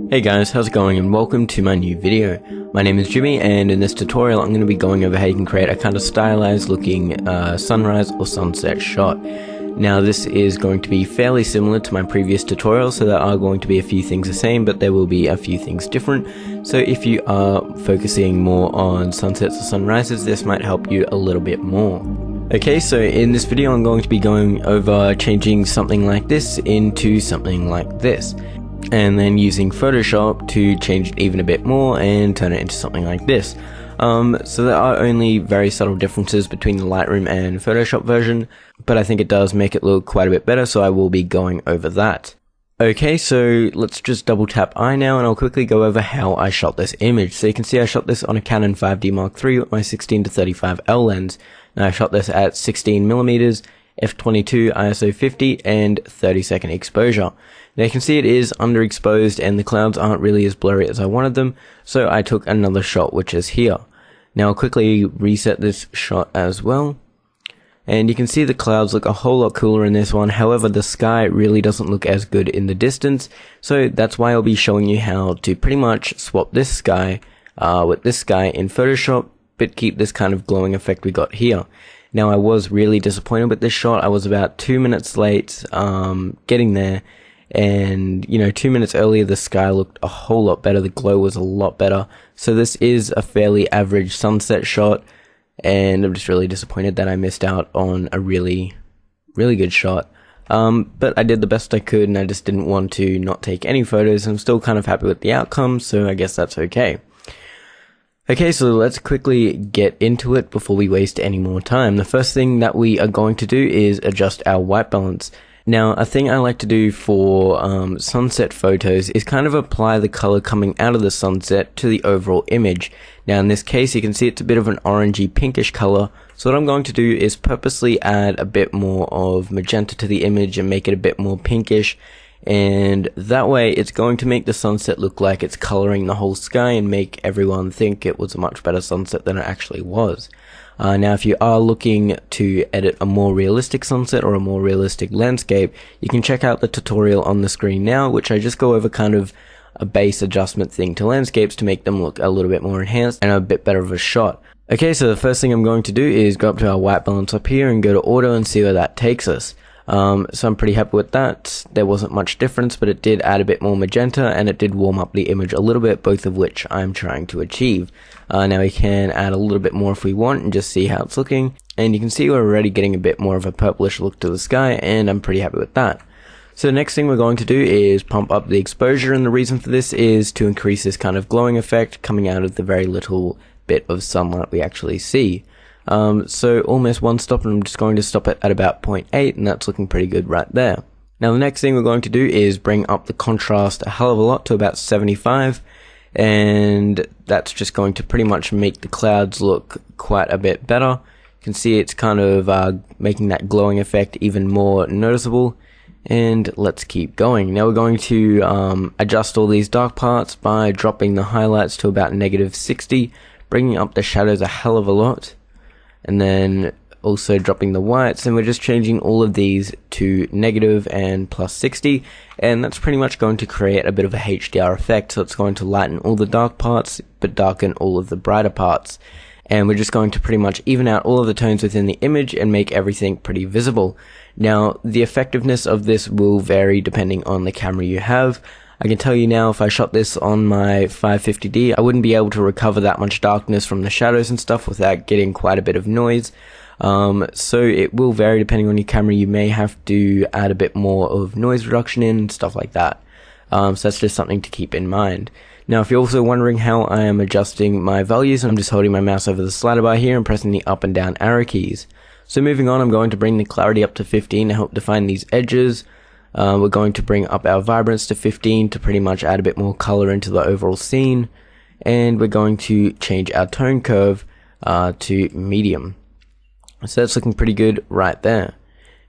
Hey guys, how's it going and welcome to my new video. My name is Jimmy and in this tutorial I'm going to be going over how you can create a kind of stylized looking sunrise or sunset shot. Now this is going to be fairly similar to my previous tutorial, so there are going to be a few things the same but there will be a few things different. So if you are focusing more on sunsets or sunrises, this might help you a little bit more. Okay, so in this video I'm going to be going over changing something like this into something like this, and then using Photoshop to change it even a bit more and turn it into something like this. So there are only very subtle differences between the Lightroom and Photoshop version, but I think it does make it look quite a bit better, so I will be going over that. Okay, so let's just double tap I now and I'll quickly go over how I shot this image. So you can see I shot this on a Canon 5D Mark III with my 16-35L lens. Now I shot this at 16mm, f22, ISO 50 and 30-second exposure. Now you can see it is underexposed and the clouds aren't really as blurry as I wanted them, so I took another shot, which is here. Now I'll quickly reset this shot as well, and you can see the clouds look a whole lot cooler in this one. However, the sky really doesn't look as good in the distance, so that's why I'll be showing you how to pretty much swap this sky with this sky in Photoshop, but keep this kind of glowing effect we got here. Now I was really disappointed with this shot. I was about 2 minutes late getting there, and you know, 2 minutes earlier the sky looked a whole lot better, the glow was a lot better. So this is a fairly average sunset shot, and I'm just really disappointed that I missed out on a really good shot. But I did the best I could and I just didn't want to not take any photos. I'm still kind of happy with the outcome, so I guess that's okay. Okay, so let's quickly get into it before we waste any more time. The first thing that we are going to do is adjust our white balance. Now, a thing I like to do for sunset photos is kind of apply the color coming out of the sunset to the overall image. Now, in this case, you can see it's a bit of an orangey pinkish color. So what I'm going to do is purposely add a bit more of magenta to the image and make it a bit more pinkish. And that way it's going to make the sunset look like it's coloring the whole sky and make everyone think it was a much better sunset than it actually was. Now if you are looking to edit a more realistic sunset or a more realistic landscape, you can check out the tutorial on the screen now, which I just go over kind of a base adjustment thing to landscapes to make them look a little bit more enhanced and a bit better of a shot. Okay, so the first thing I'm going to do is go up to our white balance up here and go to auto and see where that takes us. So I'm pretty happy with that. There wasn't much difference, but it did add a bit more magenta and it did warm up the image a little bit, both of which I'm trying to achieve. Now we can add a little bit more if we want and just see how it's looking. And you can see we're already getting a bit more of a purplish look to the sky, and I'm pretty happy with that. So the next thing we're going to do is pump up the exposure, and the reason for this is to increase this kind of glowing effect coming out of the very little bit of sunlight we actually see. So almost one stop, and I'm just going to stop it at about 0.8, and that's looking pretty good right there. Now the next thing we're going to do is bring up the contrast a hell of a lot to about 75, and that's just going to pretty much make the clouds look quite a bit better. You can see it's kind of making that glowing effect even more noticeable, and let's keep going. Now we're going to adjust all these dark parts by dropping the highlights to about -60, bringing up the shadows a hell of a lot, and then also dropping the whites, and we're just changing all of these to negative and +60, and that's pretty much going to create a bit of a HDR effect. So it's going to lighten all the dark parts but darken all of the brighter parts, and we're just going to pretty much even out all of the tones within the image and make everything pretty visible. Now the effectiveness of this will vary depending on the camera you have. I can tell you now, if I shot this on my 550D, I wouldn't be able to recover that much darkness from the shadows and stuff without getting quite a bit of noise. So it will vary depending on your camera. You may have to add a bit more of noise reduction in and stuff like that. So that's just something to keep in mind. Now if you're also wondering how I am adjusting my values, I'm just holding my mouse over the slider bar here and pressing the up and down arrow keys. So moving on, I'm going to bring the clarity up to 15 to help define these edges. We're going to bring up our vibrance to 15 to pretty much add a bit more color into the overall scene, and we're going to change our tone curve to medium. So that's looking pretty good right there.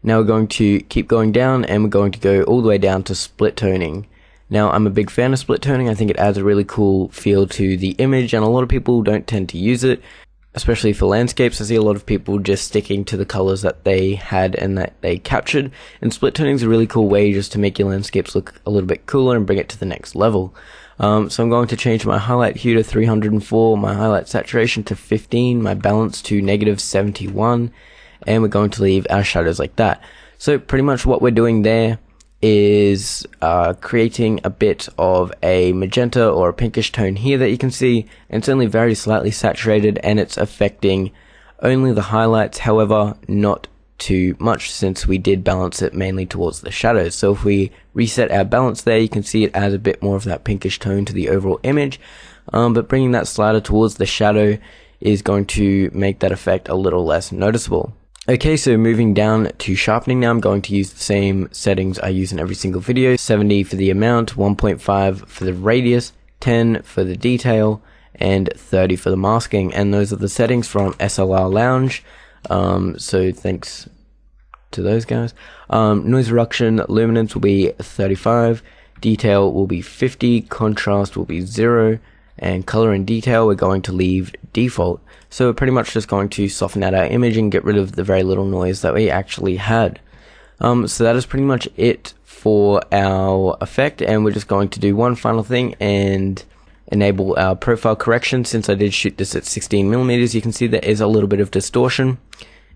Now we're going to keep going down, and we're going to go all the way down to split toning. Now I'm a big fan of split toning. I think it adds a really cool feel to the image, and a lot of people don't tend to use it, especially for landscapes. I see a lot of people just sticking to the colors that they had and that they captured, and split toning is a really cool way just to make your landscapes look a little bit cooler and bring it to the next level. So I'm going to change my highlight hue to 304, my highlight saturation to 15, my balance to -71, and we're going to leave our shadows like that. So pretty much what we're doing there is creating a bit of a magenta or a pinkish tone here that you can see, and it's only very slightly saturated and it's affecting only the highlights, however not too much since we did balance it mainly towards the shadows. So if we reset our balance there, you can see it adds a bit more of that pinkish tone to the overall image, but bringing that slider towards the shadow is going to make that effect a little less noticeable. Okay, so moving down to sharpening now, I'm going to use the same settings I use in every single video. 70 for the amount, 1.5 for the radius, 10 for the detail, and 30 for the masking. And those are the settings from SLR Lounge. So thanks to those guys. Noise reduction, luminance will be 35, detail will be 50, contrast will be 0, and color and detail we're going to leave default. So we're pretty much just going to soften out our image and get rid of the very little noise that we actually had. So that is pretty much it for our effect, and we're just going to do one final thing and enable our profile correction. Since I did shoot this at 16mm, you can see there is a little bit of distortion,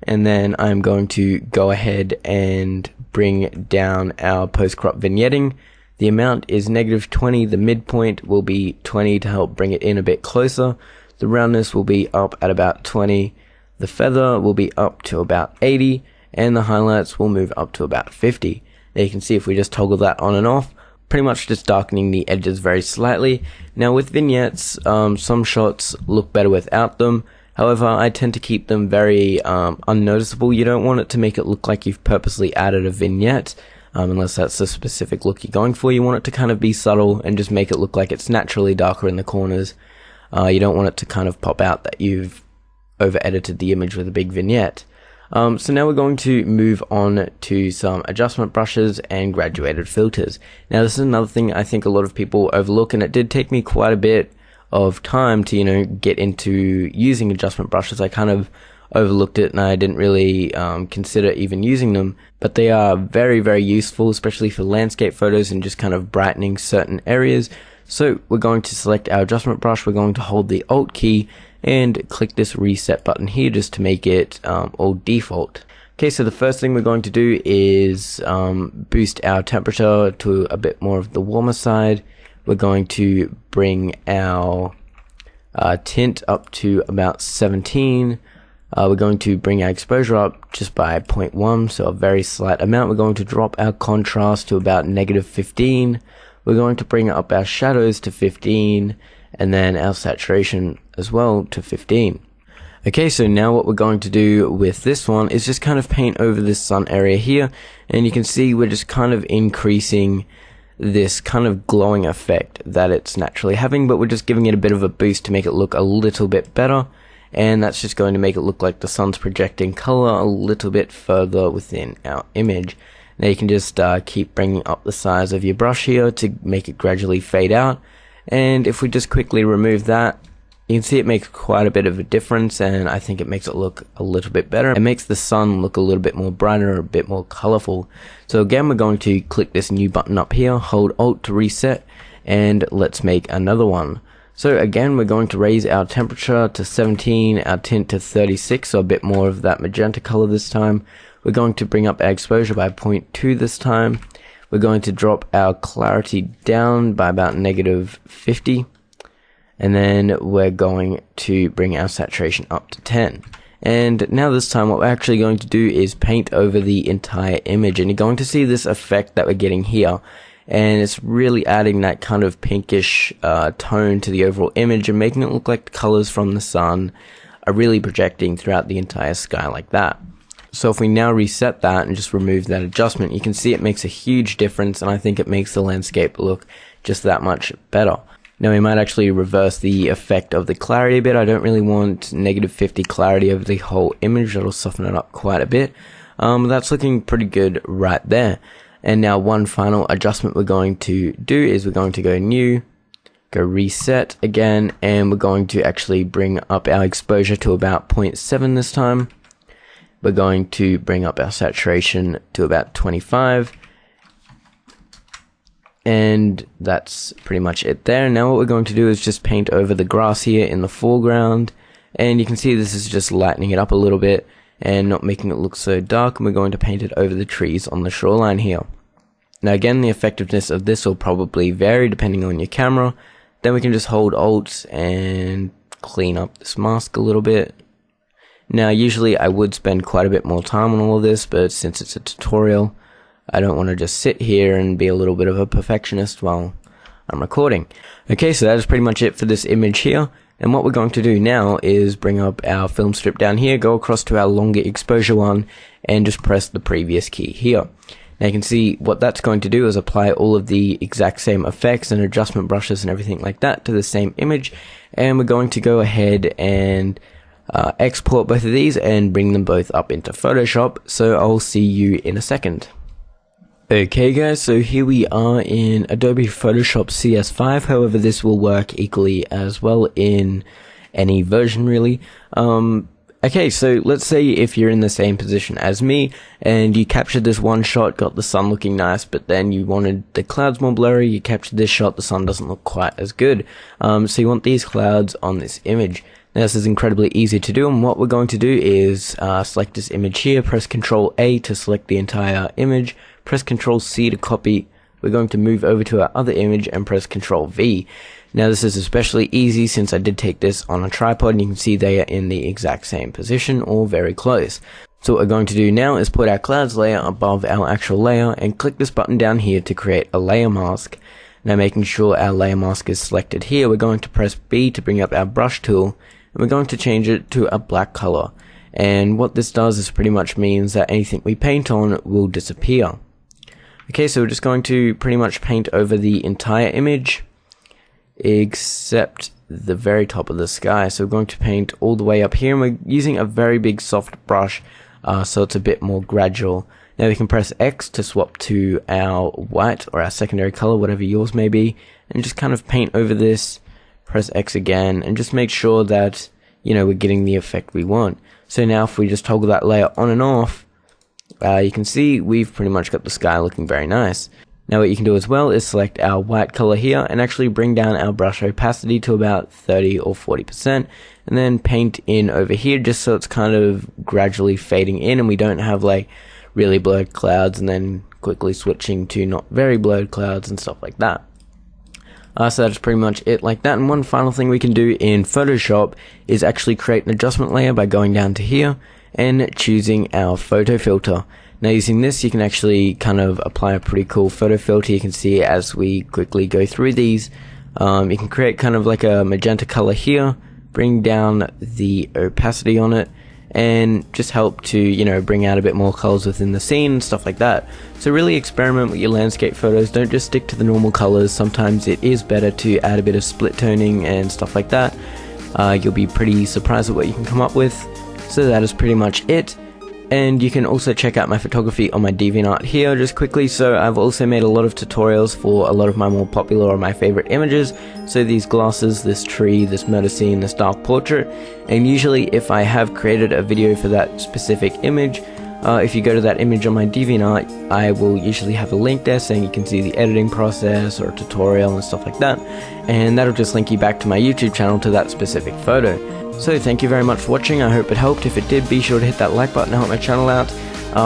and then I'm going to go ahead and bring down our post-crop vignetting. The amount is -20, the midpoint will be 20 to help bring it in a bit closer, the roundness will be up at about 20, the feather will be up to about 80, and the highlights will move up to about 50. There you can see if we just toggle that on and off, pretty much just darkening the edges very slightly. Now with vignettes, some shots look better without them. However, I tend to keep them very unnoticeable. You don't want it to make it look like you've purposely added a vignette, unless that's the specific look you're going for. You want it to kind of be subtle and just make it look like it's naturally darker in the corners. You don't want it to kind of pop out that you've over edited the image with a big vignette. So now we're going to move on to some adjustment brushes and graduated filters. Now this is another thing I think a lot of people overlook, and it did take me quite a bit of time to, get into using adjustment brushes. I kind of overlooked it and I didn't really consider even using them, but they are very, very useful, especially for landscape photos and just kind of brightening certain areas. So we're going to select our adjustment brush, we're going to hold the Alt key and click this reset button here just to make it all default. Okay, so the first thing we're going to do is boost our temperature to a bit more of the warmer side. We're going to bring our tint up to about 17. We're going to bring our exposure up just by 0.1, so a very slight amount. We're going to drop our contrast to about -15. We're going to bring up our shadows to 15, and then our saturation as well to 15. Okay, so now what we're going to do with this one is just kind of paint over this sun area here, and you can see we're just kind of increasing this kind of glowing effect that it's naturally having, but we're just giving it a bit of a boost to make it look a little bit better, and that's just going to make it look like the sun's projecting color a little bit further within our image. Now you can just keep bringing up the size of your brush here to make it gradually fade out, and if we just quickly remove that, you can see it makes quite a bit of a difference, and I think it makes it look a little bit better. It makes the sun look a little bit more brighter, a bit more colorful. So again, we're going to click this new button up here, hold Alt to reset, and let's make another one. So again, we're going to raise our temperature to 17, our tint to 36, so a bit more of that magenta color this time. We're going to bring up our exposure by 0.2 this time. We're going to drop our clarity down by about -50. And then we're going to bring our saturation up to 10. And now this time what we're actually going to do is paint over the entire image, and you're going to see this effect that we're getting here, and it's really adding that kind of pinkish tone to the overall image and making it look like the colors from the sun are really projecting throughout the entire sky like that. So if we now reset that and just remove that adjustment, you can see it makes a huge difference, and I think it makes the landscape look just that much better. Now we might actually reverse the effect of the clarity a bit. I don't really want -50 clarity over the whole image. That'll soften it up quite a bit. That's looking pretty good right there. And now one final adjustment we're going to do is we're going to go new, go reset again, and we're going to actually bring up our exposure to about 0.7 this time. We're going to bring up our saturation to about 25. And that's pretty much it there. Now what we're going to do is just paint over the grass here in the foreground, and you can see this is just lightening it up a little bit and not making it look so dark, and we're going to paint it over the trees on the shoreline here. Now again, the effectiveness of this will probably vary depending on your camera. Then we can just hold Alt and clean up this mask a little bit. Now usually I would spend quite a bit more time on all of this, but since it's a tutorial, I don't want to just sit here and be a little bit of a perfectionist while I'm recording. Okay, so that is pretty much it for this image here. And what we're going to do now is bring up our film strip down here, go across to our longer exposure one, and just press the previous key here. Now you can see what that's going to do is apply all of the exact same effects and adjustment brushes and everything like that to the same image. And we're going to go ahead and export both of these and bring them both up into Photoshop. So I'll see you in a second. Okay guys, so here we are in Adobe Photoshop CS5, however this will work equally as well in any version really. Okay, so let's say if you're in the same position as me and you captured this one shot, got the sun looking nice, but then you wanted the clouds more blurry, you captured this shot, the sun doesn't look quite as good. So you want these clouds on this image. Now this is incredibly easy to do, and what we're going to do is select this image here, press Ctrl A to select the entire image, press Ctrl C to copy. We're going to move over to our other image and press Ctrl V. Now this is especially easy since I did take this on a tripod, and you can see they are in the exact same position or very close. So what we're going to do now is put our clouds layer above our actual layer and click this button down here to create a layer mask. Now making sure our layer mask is selected here, we're going to press B to bring up our brush tool, and we're going to change it to a black color. And what this does is pretty much means that anything we paint on will disappear. Okay, so we're just going to pretty much paint over the entire image except the very top of the sky. So we're going to paint all the way up here, and we're using a very big soft brush, so it's a bit more gradual. Now we can press X to swap to our white or our secondary color, whatever yours may be, and just kind of paint over this. Press X again and just make sure that, you know, we're getting the effect we want. So now if we just toggle that layer on and off, you can see we've pretty much got the sky looking very nice. Now what you can do as well is select our white color here and actually bring down our brush opacity to about 30 or 40%, and then paint in over here just so it's kind of gradually fading in and we don't have like really blurred clouds and then quickly switching to not very blurred clouds and stuff like that. So that's pretty much it like that. And one final thing we can do in Photoshop is actually create an adjustment layer by going down to here and choosing our photo filter. Now using this you can actually kind of apply a pretty cool photo filter. You can see as we quickly go through these, you can create kind of like a magenta color here, bring down the opacity on it, and just help to, you know, bring out a bit more colors within the scene and stuff like that. So really experiment with your landscape photos, don't just stick to the normal colors. Sometimes it is better to add a bit of split toning and stuff like that. You'll be pretty surprised at what you can come up with. So that is pretty much it. And you can also check out my photography on my DeviantArt here just quickly. So I've also made a lot of tutorials for a lot of my more popular or my favorite images. So these glasses, this tree, this murder scene, this dark portrait. And usually if I have created a video for that specific image, if you go to that image on my DeviantArt, I will usually have a link there saying you can see the editing process or a tutorial and stuff like that. And that'll just link you back to my YouTube channel to that specific photo. So thank you very much for watching. I hope it helped. If it did, be sure to hit that like button to help my channel out.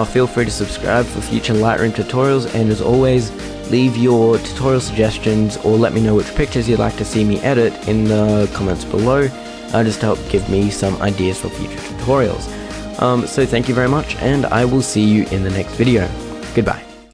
Feel free to subscribe for future Lightroom tutorials, and as always, leave your tutorial suggestions or let me know which pictures you'd like to see me edit in the comments below, just to help give me some ideas for future tutorials. So thank you very much, and I will see you in the next video. Goodbye.